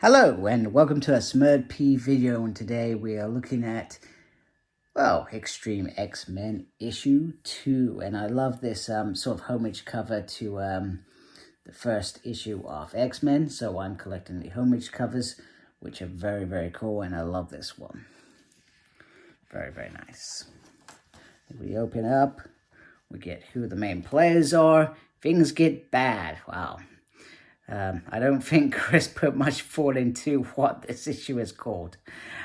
Hello and welcome to a Smurd P video, and today we are looking at, well, X-Treme X-Men issue 2, and I love this sort of homage cover to the first issue of X-Men, so I'm collecting the homage covers, which are very, very cool, and I love this one. Very, very nice. We open up, we get who the main players are, things get bad, wow. I don't think Chris put much thought into what this issue is called.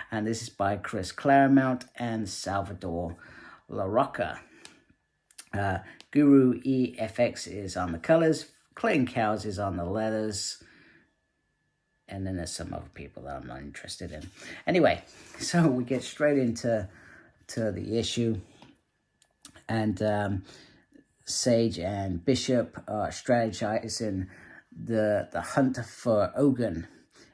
And this is by Claremont and Salvador Larroca. Guru EFX is on the colors. Clayton Cowles is on the letters. And then there's some other people that I'm not interested in. Anyway, so we get straight into the issue. And Sage and Bishop are strategizing the hunt for OGUN,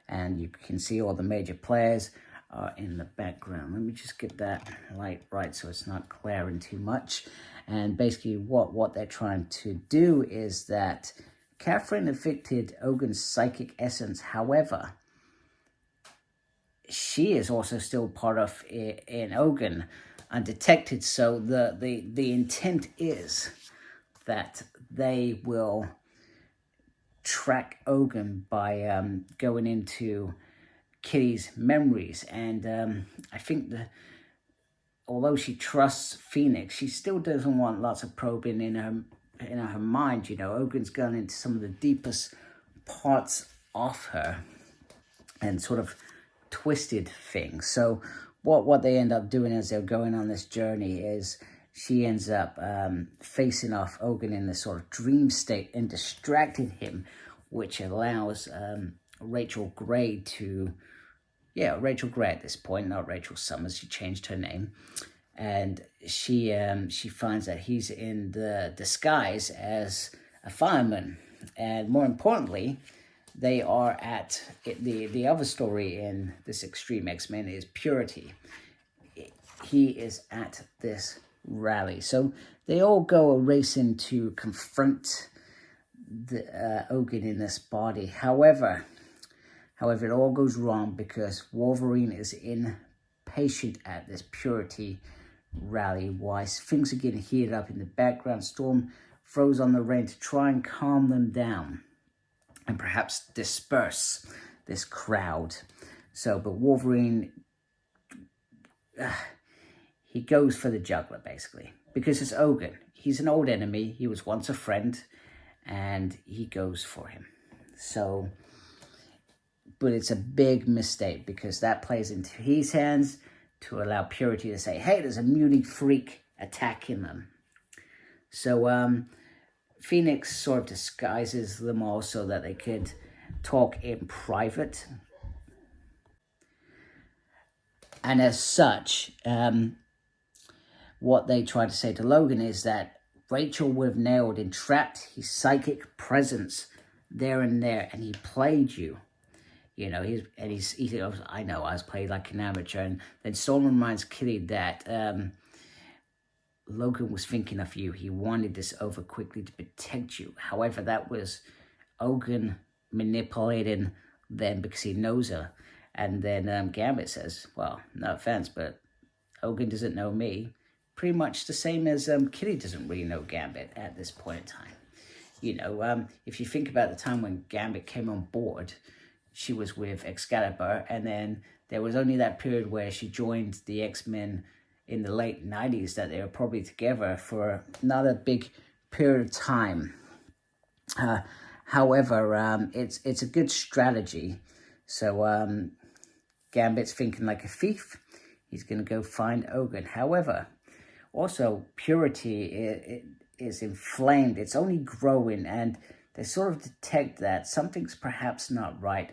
and you can see all the major players are in the background. Let me just get that light right so it's not glaring too much. And basically what they're trying to do is that Catherine evicted OGUN's psychic essence. However, she is also still part of in OGUN undetected, so the intent is that they will track OGUN by going into Kitty's memories. And I think that although she trusts Phoenix, she still doesn't want lots of probing in her mind. You know, OGUN's gone into some of the deepest parts of her and sort of twisted things. So what they end up doing as they're going on this journey is she ends up facing off OGUN in this sort of dream state and distracting him, which allows Rachel Gray to, Rachel Gray at this point, not Rachel Summers, she changed her name. And she finds that he's in the disguise as a fireman. And more importantly, they are at, the other story in this X-Treme X-Men is Purity. He is at this rally. So they all go racing to confront the OGUN in this body. However, it all goes wrong because Wolverine is impatient at this Purity rally. While things are getting heated up in the background, Storm throws on the rain to try and calm them down and perhaps disperse this crowd. So, but Wolverine, he goes for the juggler, basically, because it's OGUN. He's an old enemy. He was once a friend, and he goes for him. So, but it's a big mistake because that plays into his hands to allow Purity to say, hey, there's a mutant freak attacking them. So, Phoenix sort of disguises them all so that they could talk in private. And as such, what they try to say to Logan is that Rachel would have nailed and trapped his psychic presence there and there, and he played you. You know, he goes, I know, I was played like an amateur. And then Storm reminds Kitty that Logan was thinking of you. He wanted this over quickly to protect you. However, that was OGUN manipulating them because he knows her. And then Gambit says, well, no offense, but OGUN doesn't know me. Pretty much the same as Kitty doesn't really know Gambit at this point in time. You know, if you think about the time when Gambit came on board, she was with Excalibur, and then there was only that period where she joined the X-Men in the late 90s that they were probably together for another big period of time. However, it's a good strategy. So Gambit's thinking like a thief. He's going to go find OGUN. However, also, Purity is inflamed. It's only growing, and they sort of detect that something's perhaps not right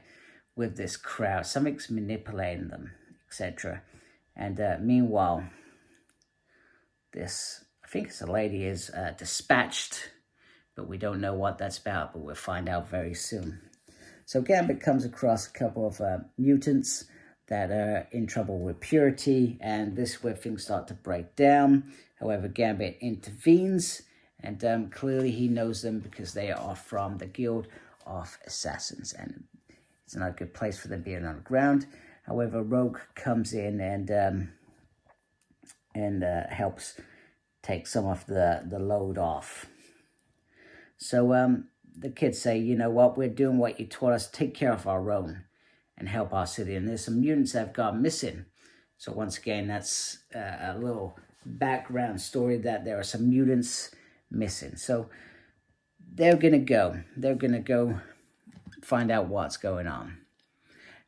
with this crowd. Something's manipulating them, etc. And meanwhile, this, I think it's a lady, is dispatched, but we don't know what that's about, but we'll find out very soon. So Gambit comes across a couple of mutants that are in trouble with Purity, and this is where things start to break down. However, Gambit intervenes, and clearly he knows them because they are from the Guild of Assassins, and It's not a good place for them being on the ground. However, Rogue comes in and helps take some of the load off. So the kids say, you know what, we're doing what you taught us, take care of our own and help our city. And there's some mutants that have gone missing. So once again, that's a little background story that there are some mutants missing. So they're going to go find out what's going on.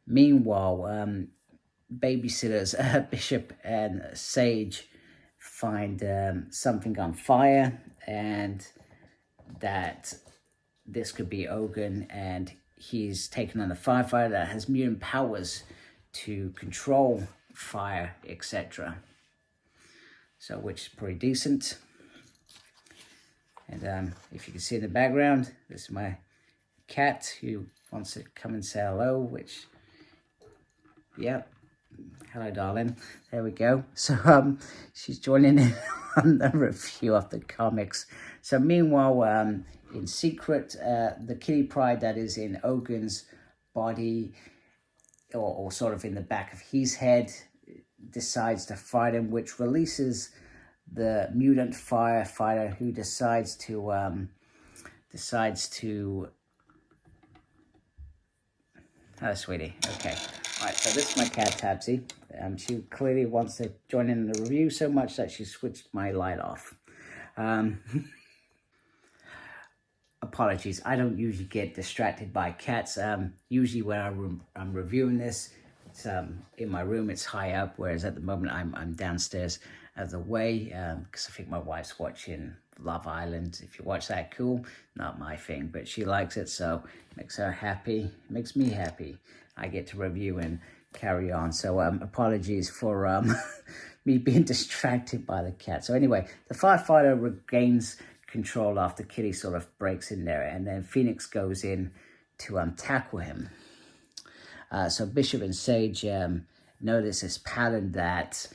Meanwhile, babysitters Bishop and Sage find something on fire, and that this could be OGUN, and he's taken on a firefighter that has mutant powers to control fire, etc. So, which is pretty decent. And if you can see in the background, this is my cat who wants to come and say hello, which, yeah, hello darling, there we go. So she's joining in on the review of the comics. So meanwhile, in secret, the Kitty Pryde that is in OGUN's body, or sort of in the back of his head, decides to fight him, which releases the mutant firefighter, who decides to oh, sweetie, okay. All right, so this is my cat, Tabsy. She clearly wants to join in the review so much that she switched my light off. Apologies, I don't usually get distracted by cats. Usually when I'm reviewing this, it's in my room, it's high up, whereas at the moment I'm downstairs out of the way, because I think my wife's watching Love Island. If you watch that, cool. Not my thing, but she likes it, so it makes her happy, it makes me happy. I get to review and carry on. So apologies for me being distracted by the cat. So anyway, the firefighter regains control after Kitty sort of breaks in there, and then Phoenix goes in to tackle him. So Bishop and Sage notice this pattern that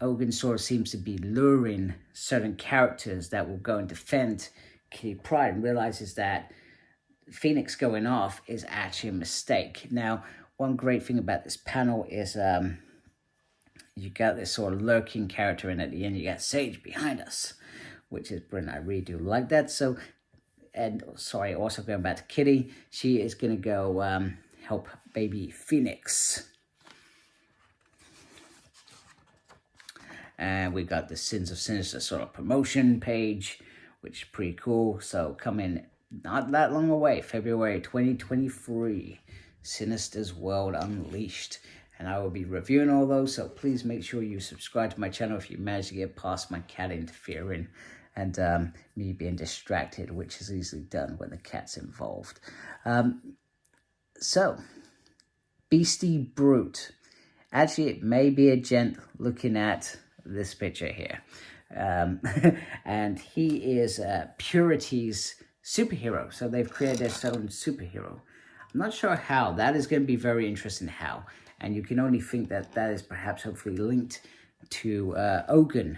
OGUN sort of seems to be luring certain characters that will go and defend Kitty Pryde, and realizes that Phoenix going off is actually a mistake. Now, one great thing about this panel is you got this sort of lurking character, and at the end you got Sage behind us, which is brilliant. I really do like that. So, and sorry, also going back to Kitty, she is going to go help baby Phoenix. And we got the Sins of Sinister sort of promotion page, which is pretty cool. So coming not that long away, February 2023, Sinister's World Unleashed. And I will be reviewing all those, so please make sure you subscribe to my channel if you manage to get past my cat interfering and me being distracted, which is easily done when the cat's involved. So, Beastie Brute. Actually, it may be a gent looking at this picture here. And he is Purity's superhero. So they've created their own superhero. I'm not sure how. That is going to be very interesting how. And you can only think that that is perhaps hopefully linked to OGUN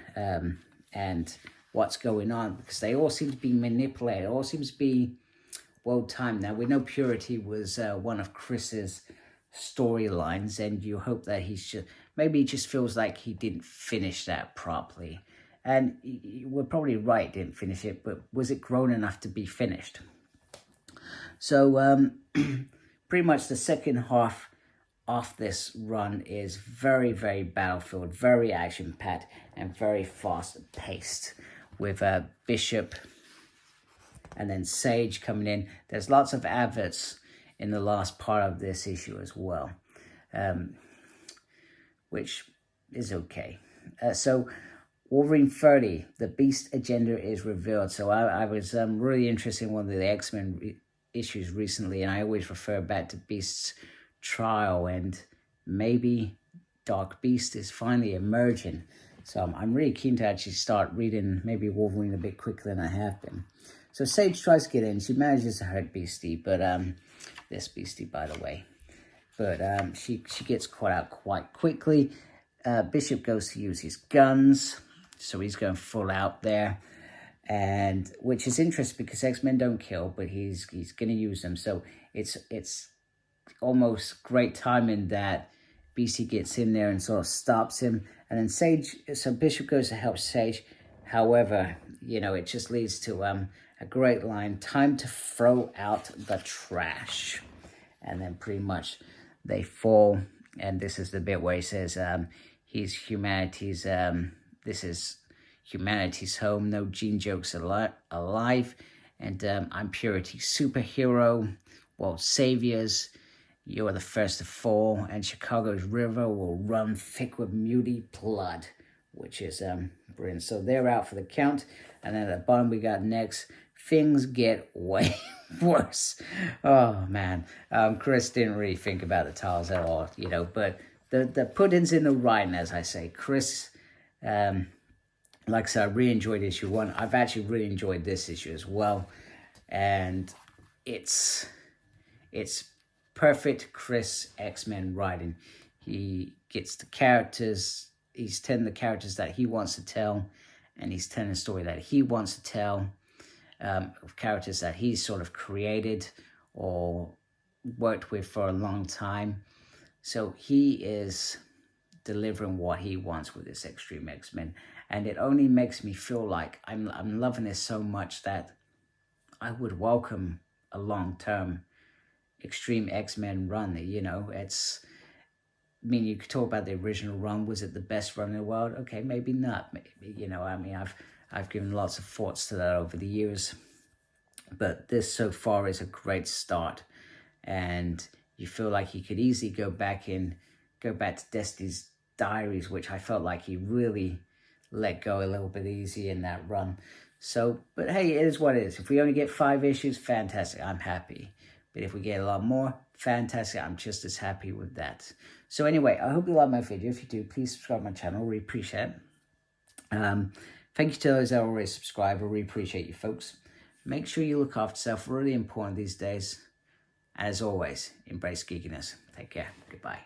and what's going on, because they all seem to be manipulated. It all seems to be well timed. Now, we know Purity was one of Chris's storylines, and you hope that he's just, maybe he just feels like he didn't finish that properly. And we're probably right, didn't finish it, but was it grown enough to be finished? So pretty much the second half of this run is very, very battlefield, very action-packed, and very fast-paced, with Bishop and then Sage coming in. There's lots of adverts in the last part of this issue as well, which is okay. So Wolverine 30, the Beast agenda is revealed. So I was really interested in one of the X-Men issues recently, and I always refer back to Beast's trial, and maybe Dark Beast is finally emerging. So I'm really keen to actually start reading maybe Wolverine a bit quicker than I have been. So Sage tries to get in. She manages to hurt Beastie, but this Beastie, by the way. But she gets caught out quite quickly. Bishop goes to use his guns, so he's going full out there, and which is interesting because X-Men don't kill, but he's going to use them. So it's almost great timing that BC gets in there and sort of stops him. And then Sage, so Bishop goes to help Sage. However, you know, it just leads to a great line, time to throw out the trash. And then pretty much they fall. And this is the bit where he says, he's humanity's, this is humanity's home. No Gene jokes alive. And I'm Purity's superhero. Well, saviors. You are the first to fall, and Chicago's river will run thick with muty blood, which is brilliant. So they're out for the count, and then at the bottom we got next. Things get way worse. Oh man, Chris didn't really think about the titles at all, you know. But the pudding's in the writing, as I say. Chris, like I said, I really enjoyed issue 1. I've actually really enjoyed this issue as well, and it's perfect Chris X-Men writing. He gets the characters, he's telling the characters that he wants to tell, and he's telling a story that he wants to tell, of characters that he's sort of created or worked with for a long time. So he is delivering what he wants with this X-Treme X-Men, and it only makes me feel like I'm loving this so much that I would welcome a long-term X-Treme X-Men run. You know, it's, I mean, you could talk about the original run. Was it the best run in the world? Okay, maybe not. Maybe, you know, I mean, I've given lots of thoughts to that over the years, but this so far is a great start, and you feel like he could easily go back to Destiny's Diaries, which I felt like he really let go a little bit easy in that run. So, but hey, it is what it is. If we only get 5 issues, fantastic. I'm happy. But if we get a lot more, fantastic. I'm just as happy with that. So anyway, I hope you like my video. If you do, please subscribe to my channel. Really appreciate it. Thank you to those that already subscribe. I really appreciate you folks. Make sure you look after yourself. Really important these days. And as always, embrace geekiness. Take care. Goodbye.